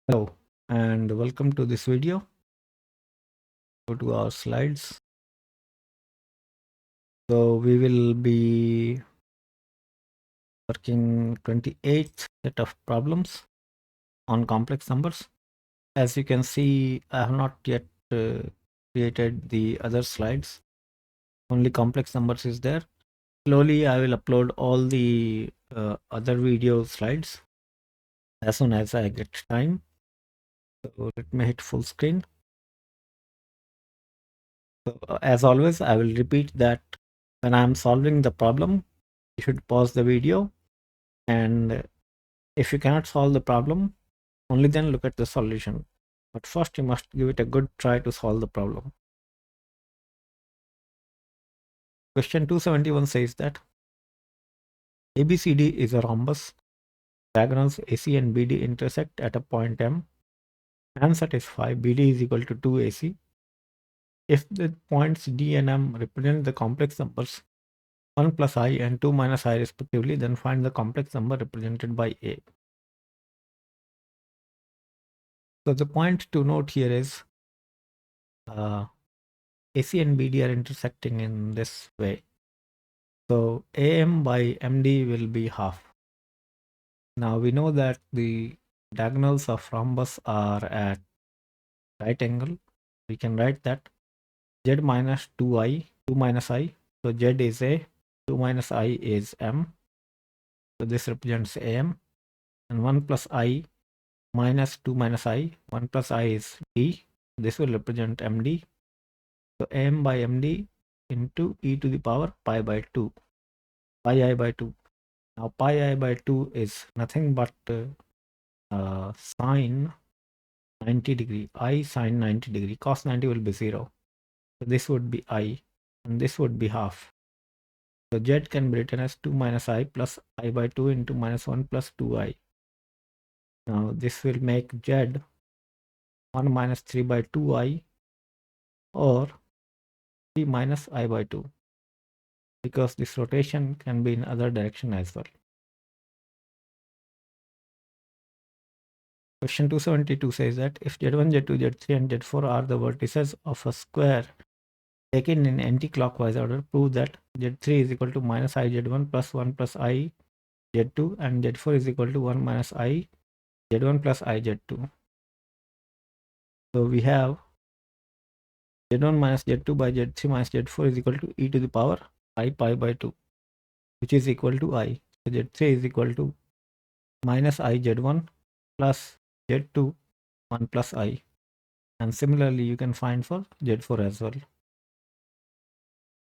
Hello and welcome to this video. Go to our slides. So we will be working 28th set of problems on complex numbers. As you can see, I have not yet created the other slides. Only complex numbers is there. Slowly I will upload all the other video slides as soon as I get time. So let me hit full screen. So, as always, I will repeat that when I am solving the problem, you should pause the video, and if you cannot solve the problem, only then look at the solution. But first you must give it a good try to solve the problem. Question 271 says that ABCD is a rhombus. Diagonals AC and BD intersect at a point M and satisfy BD is equal to 2AC. If the points D and M represent the complex numbers 1 plus I and 2 minus I respectively, then find the complex number represented by A. So the point to note here is AC and BD are intersecting in this way. So AM by MD will be half. Now we know that the diagonals of rhombus are at right angle. We can write that Z minus 2I, 2 minus I. So Z is A, 2 minus I is M. So this represents AM. And 1 plus I minus 2 minus I, 1 plus I is D. This will represent MD. So AM by MD into e to the power pi by 2, pi I by 2. Now pi I by 2 is nothing but sine 90 degree, I sine 90 degree, cos 90 will be 0. So this would be I and this would be half. So Z can be written as 2 minus I plus I by 2 into minus 1 plus 2I. Now this will make Z 1 minus 3 by 2I or 3 minus I by 2, because this rotation can be in other direction as well. Question 272 says that if Z1, Z2, Z3 and Z4 are the vertices of a square taken in anti-clockwise order, prove that Z3 is equal to minus I Z1 plus 1 plus I Z2 and Z4 is equal to 1 minus I Z1 plus I Z2. So we have Z1 minus Z2 by Z3 minus Z4 is equal to e to the power I pi by 2, which is equal to I. So Z3 is equal to minus I Z1 plus Z2 1 plus I. And similarly you can find for Z4 as well.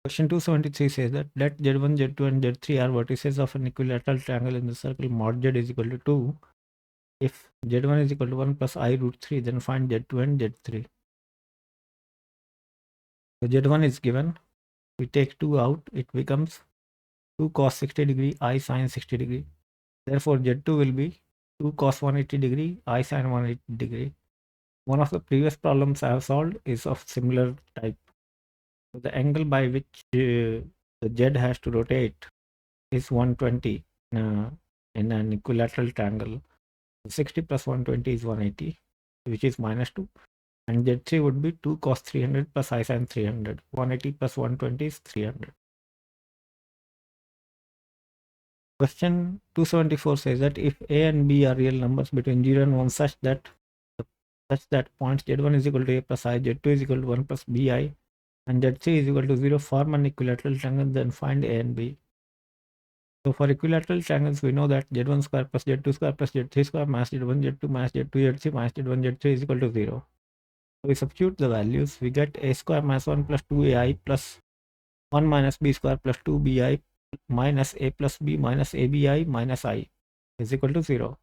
Question 273 says that let Z1, Z2 and Z3 are vertices of an equilateral triangle in the circle mod Z is equal to 2. If Z1 is equal to 1 plus I root 3, then find Z2 and Z3. So Z1 is given. We take 2 out, it becomes 2 cos 60 degree, I sin 60 degree. Therefore Z2 will be 2 cos 180 degree, I sin 180 degree. One of the previous problems I have solved is of similar type. So the angle by which the Z has to rotate is 120 in an equilateral triangle. 60 plus 120 is 180, which is minus 2. And Z3 would be 2 cos 300 plus I sin 300. 180 plus 120 is 300. Question 274 says that if A and B are real numbers between 0 and 1 such that points Z1 is equal to A plus I, Z2 is equal to 1 plus BI, and Z3 is equal to 0 form an equilateral triangle, then find A and B. So for equilateral triangles, we know that Z1 square plus Z2 square plus Z3 square minus Z1, Z2 minus Z2, Z3 minus Z1, Z3 is equal to 0. So we substitute the values, we get A square minus 1 plus 2AI plus 1 minus B square plus 2BI minus A plus B minus ABI minus I is equal to 0.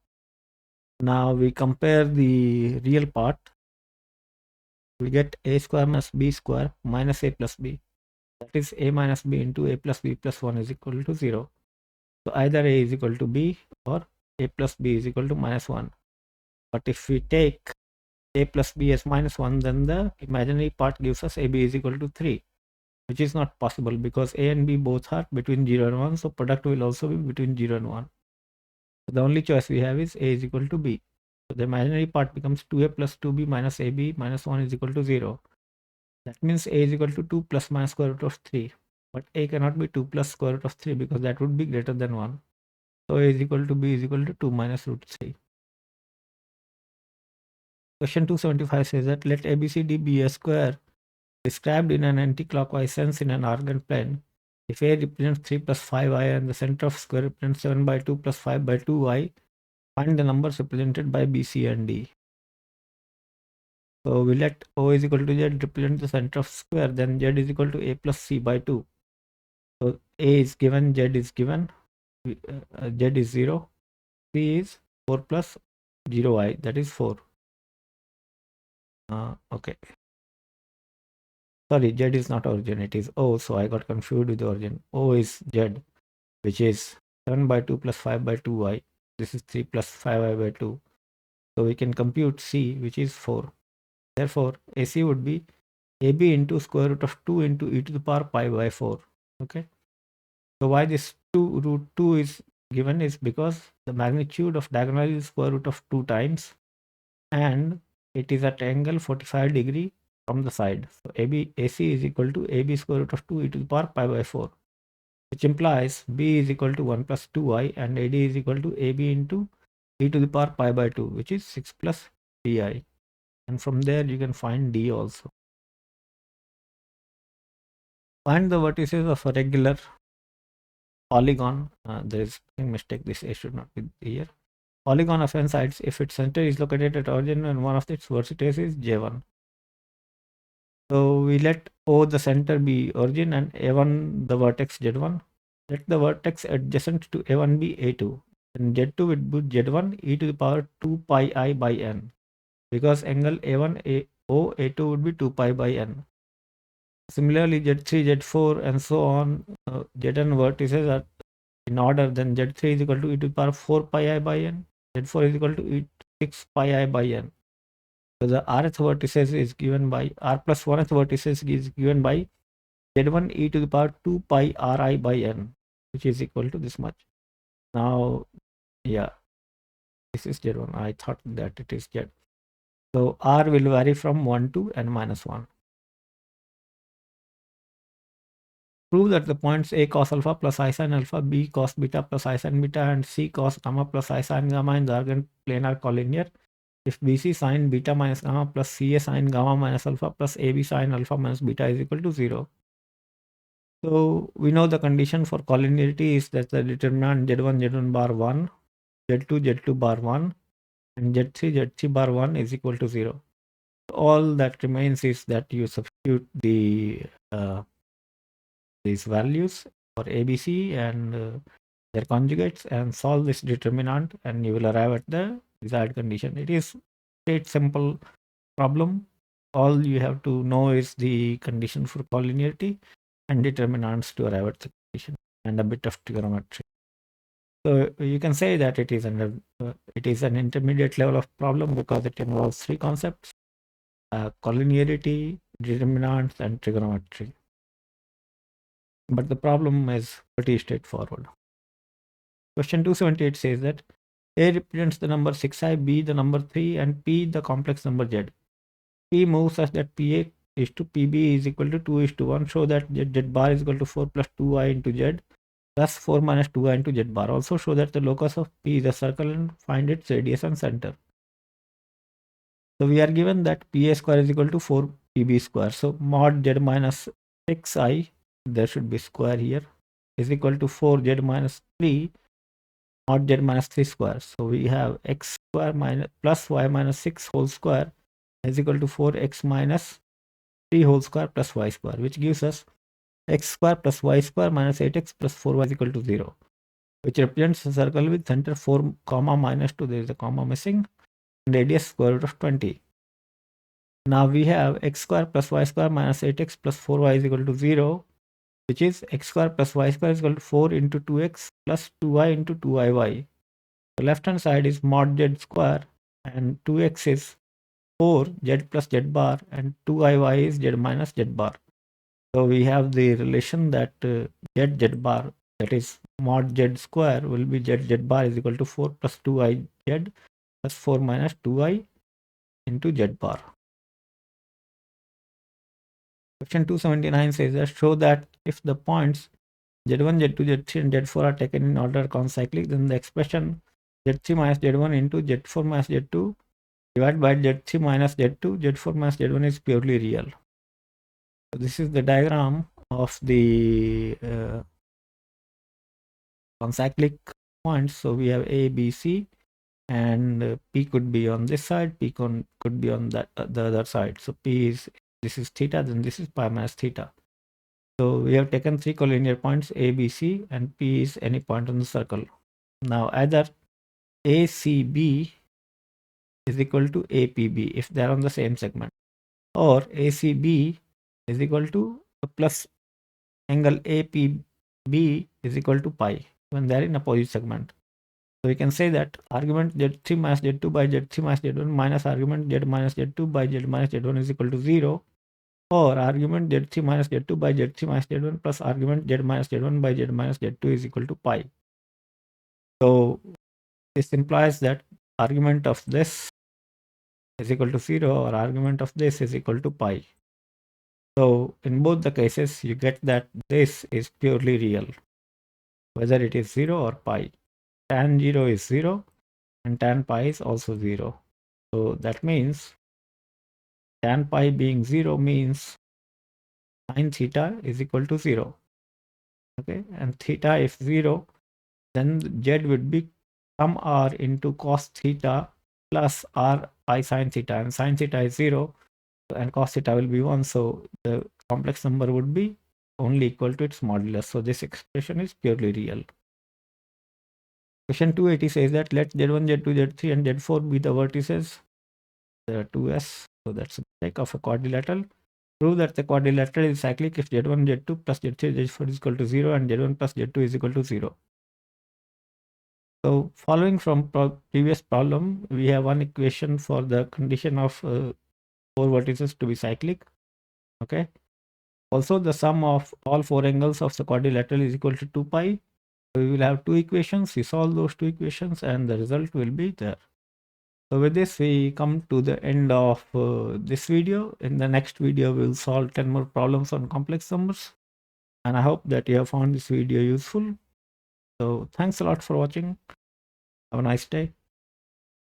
Now we compare the real part. We get A square minus B square minus A plus B. That is A minus B into A plus B plus 1 is equal to 0. So either A is equal to B or A plus B is equal to minus 1. But if we take A plus B as minus 1, then the imaginary part gives us AB is equal to 3, which is not possible because A and B both are between 0 and 1. So product will also be between 0 and 1. So the only choice we have is A is equal to B. So the imaginary part becomes 2a plus 2b minus ab minus 1 is equal to 0. That means a is equal to 2 plus minus square root of 3. But a cannot be 2 plus square root of 3 because that would be greater than 1. So a is equal to b is equal to 2 minus root 3. Question 275 says that let ABCD be a square described in an anti-clockwise sense in an argand plane. If A represents 3 plus 5i and the center of square represents 7 by 2 plus 5 by 2i, find the numbers represented by B, C and D. So we let O is equal to Z represent the center of square, then Z is equal to A plus C by 2. So A is given, Z is given, Z is 0, C is 4 plus 0i, that is 4. Okay. Sorry, Z is not origin, it is O, so I got confused with the origin. O is Z, which is 7 by 2 plus 5 by 2i. This is 3 plus 5i by 2. So we can compute C, which is 4. Therefore, AC would be AB into square root of 2 into e to the power pi by 4. Okay. So why this 2 root 2 is given is because the magnitude of diagonal is square root of 2 times and it is at angle 45 degree from the side. So AC is equal to AB square root of 2 e to the power pi by 4, which implies B is equal to 1 plus 2i and AD is equal to AB into e to the power pi by 2, which is 6 plus di. And from there you can find D also. Find the vertices of a regular polygon. There is a mistake, this A should not be here. Polygon of n sides if its center is located at origin and one of its vertices is J1. So we let O the center be origin and A1 the vertex Z1. Let the vertex adjacent to A1 be A2. And Z2 would be Z1 e to the power 2 pi I by n. Because angle A1 O A2 would be 2 pi by n. Similarly, Z3, Z4 and so on, Zn vertices are in order, then Z3 is equal to e to the power 4 pi I by n, Z4 is equal to e to 6 pi I by n. So the rth vertices is given by r plus 1th vertices is given by Z1 e to the power 2 pi Ri by n, which is equal to this much. Now, yeah, this is Z1. I thought that it is Z. So R will vary from 1 to n minus 1. Prove that the points A cos alpha plus I sin alpha, B cos beta plus I sin beta, and C cos gamma plus I sin gamma in the argand plane are collinear if BC sin beta minus gamma plus CA sin gamma minus alpha plus AB sin alpha minus beta is equal to 0. So we know the condition for collinearity is that the determinant Z1 Z1 bar 1, Z2 Z2 bar 1, and Z3 Z3 bar 1 is equal to 0. All that remains is that you substitute these values for ABC and their conjugates and solve this determinant and you will arrive at the desired condition. It is a simple problem. All you have to know is the condition for collinearity and determinants to arrive at the condition and a bit of trigonometry. So you can say that it is an intermediate level of problem because it involves three concepts: collinearity, determinants, and trigonometry. But the problem is pretty straightforward. Question 278 says that A represents the number 6i, B the number 3, and P the complex number Z. P moves such that PA is to PB is equal to 2 is to 1. Show that Z bar is equal to 4 plus 2i into Z plus 4 minus 2i into Z bar. Also show that the locus of P is a circle and find its radius and center. So we are given that PA square is equal to 4 PB square. So mod Z minus 6i, there should be square here, is equal to 4Z minus 3 mod Z minus 3 square. So we have x square minus plus y minus 6 whole square is equal to 4x minus 3 whole square plus y square, which gives us x square plus y square minus 8x plus 4y is equal to 0, which represents a circle with center 4 comma minus 2. There is a comma missing and radius square root of 20. Now we have x square plus y square minus 8x plus 4y is equal to 0, which is x square plus y square is equal to 4 into 2x plus 2y into 2iy. The left hand side is mod z square and 2x is 4 z plus z bar and 2iy is z minus z bar. So we have the relation that z bar, that is mod z square, will be z bar is equal to 4 plus 2i z plus 4 minus 2i into z bar. Question 279 says that show that if the points z1, z2, z3 and z4 are taken in order concyclic, then the expression z3 minus z1 into z4 minus z2 divided by z3 minus z2, z4 minus z1 is purely real. So this is the diagram of the concyclic points. So we have A, B, C, and P could be on this side, P could be on that the other side. So P is, this is theta, then this is pi minus theta. So we have taken three collinear points A, B, C, and P is any point on the circle. Now either ACB is equal to APB if they are on the same segment, or ACB is equal to plus angle APB is equal to pi when they are in opposite segment. So we can say that argument z3 minus z2 by z3 minus z1 minus argument z minus z2 by z minus z1 is equal to 0, or argument z3 minus z2 by z3 minus z1 plus argument z minus z1 by z minus z2 is equal to pi. So this implies that argument of this is equal to 0 or argument of this is equal to pi. So in both the cases you get that this is purely real, whether it is 0 or pi. Tan 0 is 0 and tan pi is also 0. So that means tan pi being 0 means sin theta is equal to 0. Okay, and theta if 0, then z would be some r into cos theta plus r pi sin theta, and sin theta is 0 and cos theta will be 1, so the complex number would be only equal to its modulus. So this expression is purely real. Question 280 says that let z1, z2, z3 and z4 be the vertices. There are 2s, so that's the sake of a quadrilateral. Prove that the quadrilateral is cyclic if z1, z2 plus z3, z4 is equal to 0 and z1 plus z2 is equal to 0. So following from previous problem, we have one equation for the condition of 4 vertices to be cyclic. Okay. Also, the sum of all 4 angles of the quadrilateral is equal to 2 pi. So we will have two equations. We solve those two equations and the result will be there. So with this, we come to the end of this video. In the next video, we will solve 10 more problems on complex numbers. And I hope that you have found this video useful. So thanks a lot for watching. Have a nice day.